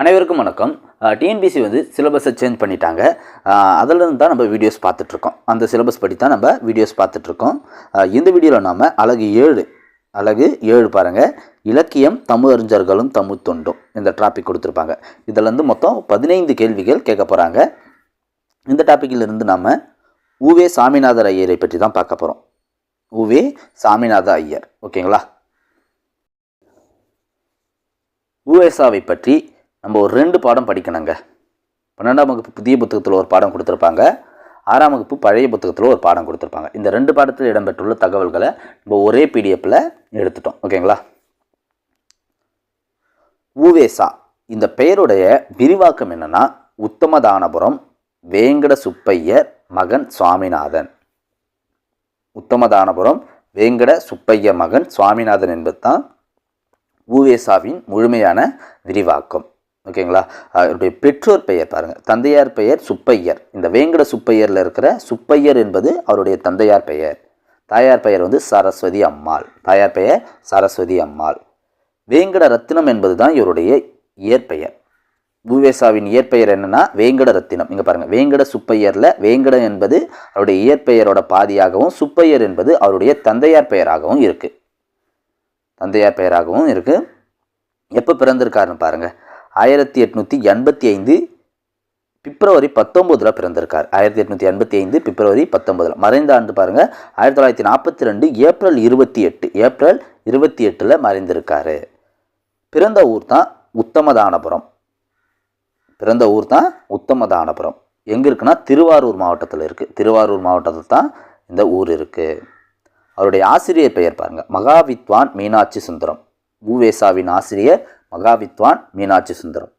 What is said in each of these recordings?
அனைவருக்கும் வணக்கம். டிஎன்பிசி சிலபஸை சேஞ்ச் பண்ணிட்டாங்க. அதிலிருந்து தான் நம்ம வீடியோஸ் பார்த்துட்ருக்கோம். அந்த சிலபஸ் படி தான் நம்ம வீடியோஸ் பார்த்துட்ருக்கோம். இந்த வீடியோவில் நாம் அழகு 7 பாருங்கள், இலக்கியம் தமிழறிஞர்களும் தமிழ் தொண்டும் இந்த டாபிக் கொடுத்துருப்பாங்க. இதிலேருந்து மொத்தம் 15 கேள்விகள் கேட்க போகிறாங்க. இந்த டாப்பிக்கிலிருந்து நாம் உவே சாமிநாதர் ஐயரை பற்றி தான் பார்க்க போகிறோம். உவே சாமிநாத ஐயர், ஓகேங்களா? உவேசாவை பற்றி நம்ம ஒரு 2 பாடம் படிக்கணுங்க. 12ஆம் வகுப்பு புதிய புத்தகத்தில் ஒரு பாடம் கொடுத்துருப்பாங்க, 6ஆம் வகுப்பு பழைய புத்தகத்தில் ஒரு பாடம் கொடுத்துருப்பாங்க. இந்த 2 பாடத்தில் இடம்பெற்றுள்ள தகவல்களை நம்ம ஒரே பிடிஎஃப்பில் எடுத்துட்டோம், ஓகேங்களா? உவேசா இந்த பெயருடைய விரிவாக்கம் என்னன்னா, உத்தமதானபுரம் வேங்கட சுப்பையர் மகன் சுவாமிநாதன். உத்தமதானபுரம் வேங்கட சுப்பையர் மகன் சுவாமிநாதன் என்பது தான் உவேசாவின் முழுமையான விரிவாக்கம், ஓகேங்களா? அவருடைய பெற்றோர் பெயர் பாருங்கள், தந்தையார் பெயர் சுப்பையர். இந்த வேங்கட சுப்பையரில் இருக்கிற சுப்பையர் என்பது அவருடைய தந்தையார் பெயர். தாயார் பெயர் சரஸ்வதி அம்மாள். தாயார் பெயர் சரஸ்வதி அம்மாள். வேங்கட ரத்தினம் என்பது தான் இவருடைய இயற்பெயர். உவேசாவின் இயற்பெயர் என்னன்னா வேங்கட ரத்தினம். இங்கே பாருங்கள், வேங்கட சுப்பையரில் வேங்கட என்பது அவருடைய இயற்பெயரோட பாதியாகவும், சுப்பையர் என்பது அவருடைய தந்தையார் பெயராகவும் இருக்குது. எப்போ பிறந்திருக்காருன்னு பாருங்கள், 1885 பிப்ரவரி 19 பிறந்திருக்கார். 1885 பிப்ரவரி 19. மறைந்த ஆண்டு பாருங்கள், 1942 ஏப்ரல் 28 மறைந்திருக்காரு. பிறந்த ஊர் தான் உத்தமதானபுரம். எங்கே இருக்குன்னா திருவாரூர் மாவட்டத்தில் இருக்குது. திருவாரூர் மாவட்டத்தில் தான் இந்த ஊர் இருக்குது. அவருடைய ஆசிரியர் பெயர் பாருங்கள், மகாவித்வான் மீனாட்சி சுந்தரம். உவேசாவின் ஆசிரியர் மகாவித்வான் மீனாட்சி சுந்தரம்.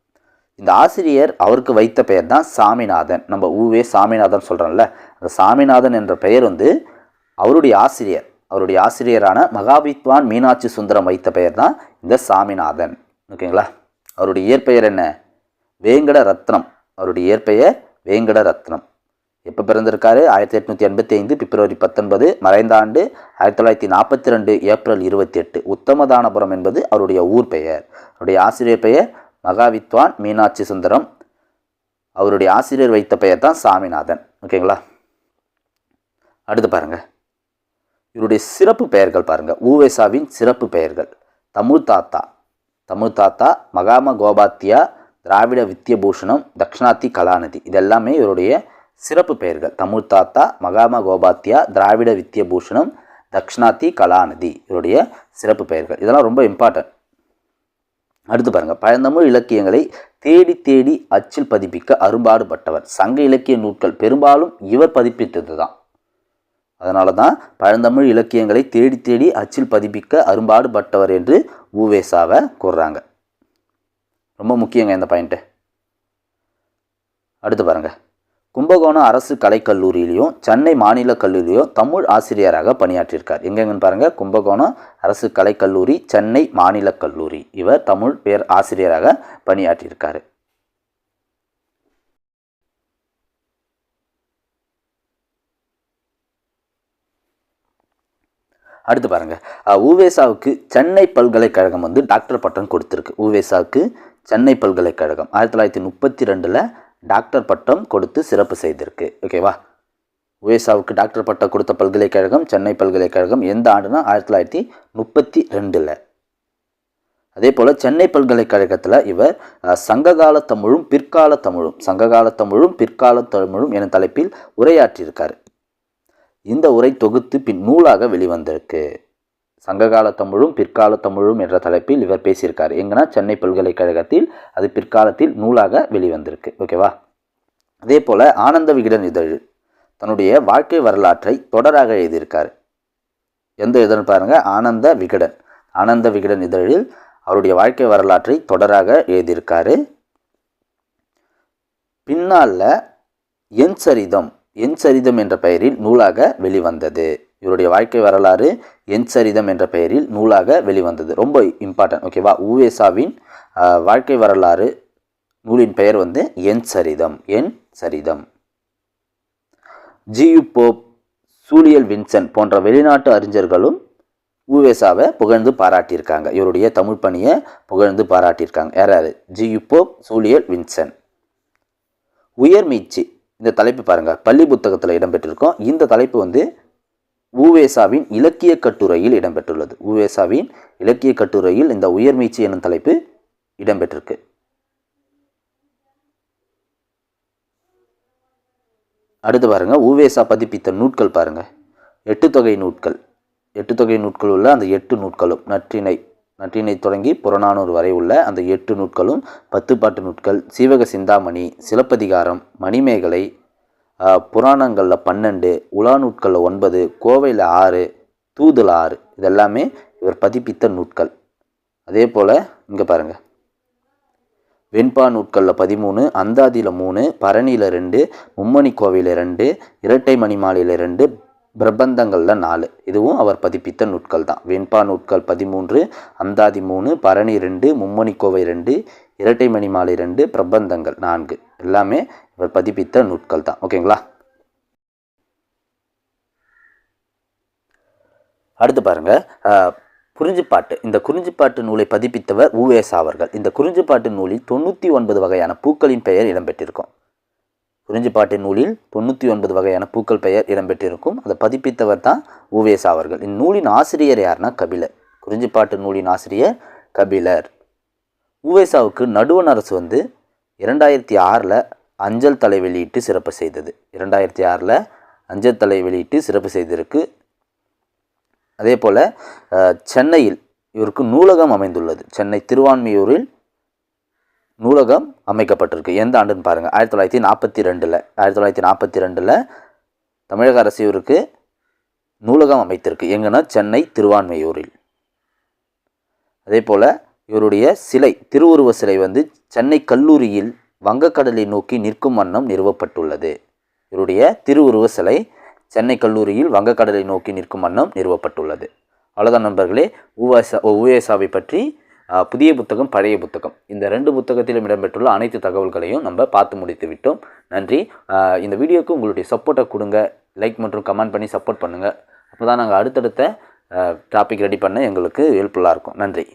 இந்த ஆசிரியர் அவருக்கு வைத்த பெயர் தான் சாமிநாதன். நம்ம உவே சாமிநாதன் சொல்கிறோம்ல, அந்த சாமிநாதன் என்ற பெயர் அவருடைய ஆசிரியரான மகாவித்வான் மீனாட்சி சுந்தரம் வைத்த பெயர் தான் இந்த சாமிநாதன், ஓகேங்களா? அவருடைய இயற்பெயர் என்ன? வேங்கட ரத்னம். எப்போ பிறந்திருக்காரு? 1885 பிப்ரவரி 19. மறைந்த ஆண்டு 1942 ஏப்ரல் 28. உத்தமதானபுரம் என்பது அவருடைய ஊர் பெயர். அவருடைய ஆசிரியர் பெயர் மகாவித்வான் மீனாட்சி சுந்தரம். அவருடைய ஆசிரியர் வைத்த பெயர் தான் சாமிநாதன், ஓகேங்களா? அடுத்து பாருங்கள், இவருடைய சிறப்பு பெயர்கள் பாருங்கள். உவேசாவின் சிறப்பு பெயர்கள்: தமிழ் தாத்தா, மகாம கோபாத்தியா, திராவிட வித்யபூஷணம், தக்ஷணாத்தி கலாநிதி. இதெல்லாமே இவருடைய சிறப்பு பெயர்கள். தமிழ் தாத்தா, மகாம கோபாத்தியா, திராவிட வித்யபூஷணம், தக்ஷணாத்தி கலாநிதி இவருடைய சிறப்பு பெயர்கள். இதெல்லாம் ரொம்ப இம்பார்ட்டன்ட். அடுத்து பாருங்கள், பழந்தமிழ் இலக்கியங்களை தேடி அச்சில் பதிப்பிக்க அரும்பாடுபட்டவர். சங்க இலக்கிய நூல்கள் பெரும்பாலும் இவர் பதிப்பித்தது தான். அதனால தான் பழந்தமிழ் இலக்கியங்களை தேடி அச்சில் பதிப்பிக்க அரும்பாடுபட்டவர் என்று உவேசாவை கூறுறாங்க. ரொம்ப முக்கியங்க இந்த பாயிண்ட்டு. அடுத்து பாருங்கள், கும்பகோணம் அரசு கலைக்கல்லூரியிலையும் சென்னை மாநில கல்லூரியிலையும் தமிழ் ஆசிரியராக பணியாற்றியிருக்கார். எங்கெங்கன்னு பாருங்கள், கும்பகோணம் அரசு கலைக்கல்லூரி, சென்னை மாநில கல்லூரி. இவர் தமிழ் பேர் ஆசிரியராக பணியாற்றியிருக்காரு. அடுத்து பாருங்கள், உவேசாவுக்கு சென்னை பல்கலைக்கழகம் டாக்டர் பட்டம் கொடுத்துருக்கு. உவேசாவுக்கு சென்னை பல்கலைக்கழகம் 1932 டாக்டர் பட்டம் கொடுத்து சிறப்பு செய்திருக்கு, ஓகேவா? உவேசாவுக்கு டாக்டர் பட்டம் கொடுத்த பல்கலைக்கழகம் சென்னை பல்கலைக்கழகம். எந்த ஆண்டுனா 1932. அதே போல் சென்னை பல்கலைக்கழகத்தில் இவர் சங்ககால தமிழும் பிற்கால தமிழும் என தலைப்பில் உரையாற்றியிருக்கார். இந்த உரை தொகுத்து பின் நூலாக வெளிவந்திருக்கு. சங்ககால தமிழும் பிற்கால தமிழும் என்ற தலைப்பில் இவர் பேசியிருக்கார். எங்கன்னா சென்னை பல்கலைக்கழகத்தில், அது பிற்காலத்தில் நூலாக வெளிவந்திருக்கு, ஓகேவா? அதே போல் ஆனந்த விகடன் இதழில் தன்னுடைய வாழ்க்கை வரலாற்றை தொடராக எழுதியிருக்கார். எந்த இதழ்னு பாருங்கள், ஆனந்த விகடன் இதழில் அவருடைய வாழ்க்கை வரலாற்றை தொடராக எழுதியிருக்காரு. பின்னால் என் சரிதம் என்ற பெயரில் நூலாக வெளிவந்தது. இவருடைய வாழ்க்கை வரலாறு என் சரிதம் என்ற பெயரில் நூலாக வெளிவந்தது. ரொம்ப இம்பார்ட்டன்ட், ஓகேவா? உவேசாவின் வாழ்க்கை வரலாறு நூலின் பெயர் என் சரிதம். ஜியு போப், சூலியல் வின்சென்ட் போன்ற வெளிநாட்டு அறிஞர்களும் உவேசாவை புகழ்ந்து பாராட்டியிருக்காங்க. இவருடைய தமிழ் பணியை புகழ்ந்து பாராட்டியிருக்காங்க. யாராரு? ஜி.யு. Pope, Julien Vincent. உயர்மீட்சி இந்த தலைப்பு பாருங்க, பள்ளி புத்தகத்தில் இடம்பெற்றிருக்கோம். இந்த தலைப்பு வந்து உவேசாவின் இலக்கிய கட்டுரையில் இடம்பெற்றுள்ளது. உவேசாவின் இலக்கிய கட்டுரையில் இந்த உயர்மீட்சி என்னும் தலைப்பு இடம்பெற்றிருக்கு. அடுத்து பாருங்க, உவேசா பதிப்பித்த நூட்கள் பாருங்க, 8 தொகை நூட்கள். 8 தொகை நூட்கள் உள்ள அந்த 8 நூட்களும், நற்றிணை தொடங்கி புறநானூறு வரை உள்ள அந்த 8 நூட்களும், 10 பாட்டு நூட்கள், சீவக சிந்தாமணி, சிலப்பதிகாரம், மணிமேகலை, புராணங்களில் 12, உலா நூட்களில் 9, கோவையில் 6, தூதுல 6, இதெல்லாமே இவர் பதிப்பித்த நூட்கள். அதே போல் இங்கே பாருங்கள், வெண்பா நூட்களில் 13, அந்தாதியில் 3, பரணியில் 2, மும்மணி கோவையில் 2, இரட்டை மணிமாலையில் 2, பிரபந்தங்களில் 4. இதுவும் அவர் பதிப்பித்த நூட்கள் தான். வெண்பா நூட்கள் 13, அந்தாதி 3, பரணி 2, மும்மணி கோவை 2, இரட்டை மணிமாலை 2, பிரபந்தங்கள் 4. எல்லாமே இவர் பதிப்பித்த நூட்கள் தான். ஓகேங்களா? அடுத்து பாருங்க, குறிஞ்சிப்பாட்டு. இந்த குறிஞ்சிப்பாட்டு நூலை பதிப்பித்தவர் உவேசா அவர்கள். இந்த குறிஞ்சிப்பாட்டு நூலில் 99 வகையான பூக்களின் பெயர் இடம்பெற்றிருக்கும். குறிஞ்சிப்பாட்டு நூலில் 99 வகையான பூக்கள் பெயர் இடம்பெற்றிருக்கும். அதை பதிப்பித்தவர் தான் உவேசா அவர்கள். இந்நூலின் ஆசிரியர் யாருன்னா கபிலர். குறிஞ்சிப்பாட்டு நூலின் ஆசிரியர் கபிலர். உவேசாவுக்கு நடுவண் அரசு வந்து 2006 அஞ்சல் தலை வெளியிட்டு சிறப்பு செய்தது. 2006 அஞ்சல் தலை வெளியிட்டு சிறப்பு செய்திருக்கு. அதே போல் சென்னையில் இவருக்கு நூலகம் அமைந்துள்ளது. சென்னை திருவான்மியூரில் நூலகம் அமைக்கப்பட்டிருக்கு. எந்த ஆண்டுன்னு பாருங்கள், 1942. 1942 தமிழக அரசு இவருக்கு நூலகம் அமைத்திருக்கு. எங்கன்னா சென்னை திருவான்மியூரில். அதே போல் இவருடைய சிலை, திருவுருவ சிலை வந்து சென்னை கல்லூரியில் வங்கக்கடலை நோக்கி நிற்கும் வண்ணம் நிறுவப்பட்டுள்ளது. இவருடைய திருவுருவ சிலை சென்னை கல்லூரியில் வங்கக்கடலை நோக்கி நிற்கும் வண்ணம் நிறுவப்பட்டுள்ளது. அவ்வளோதான் நண்பர்களே, உவேசாவை பற்றி புதிய புத்தகம், பழைய புத்தகம், இந்த 2 புத்தகத்திலும் இடம்பெற்றுள்ள அனைத்து தகவல்களையும் நம்ம பார்த்து முடித்து விட்டோம். நன்றி. இந்த வீடியோவுக்கு உங்களுடைய சப்போர்ட்டை கொடுங்க. லைக் மற்றும் கமெண்ட் பண்ணி சப்போர்ட் பண்ணுங்கள். அப்போ தான் நாங்கள் அடுத்தடுத்த டாபிக் ரெடி பண்ண எங்களுக்கு ஹெல்ப்ஃபுல்லாக இருக்கும். நன்றி.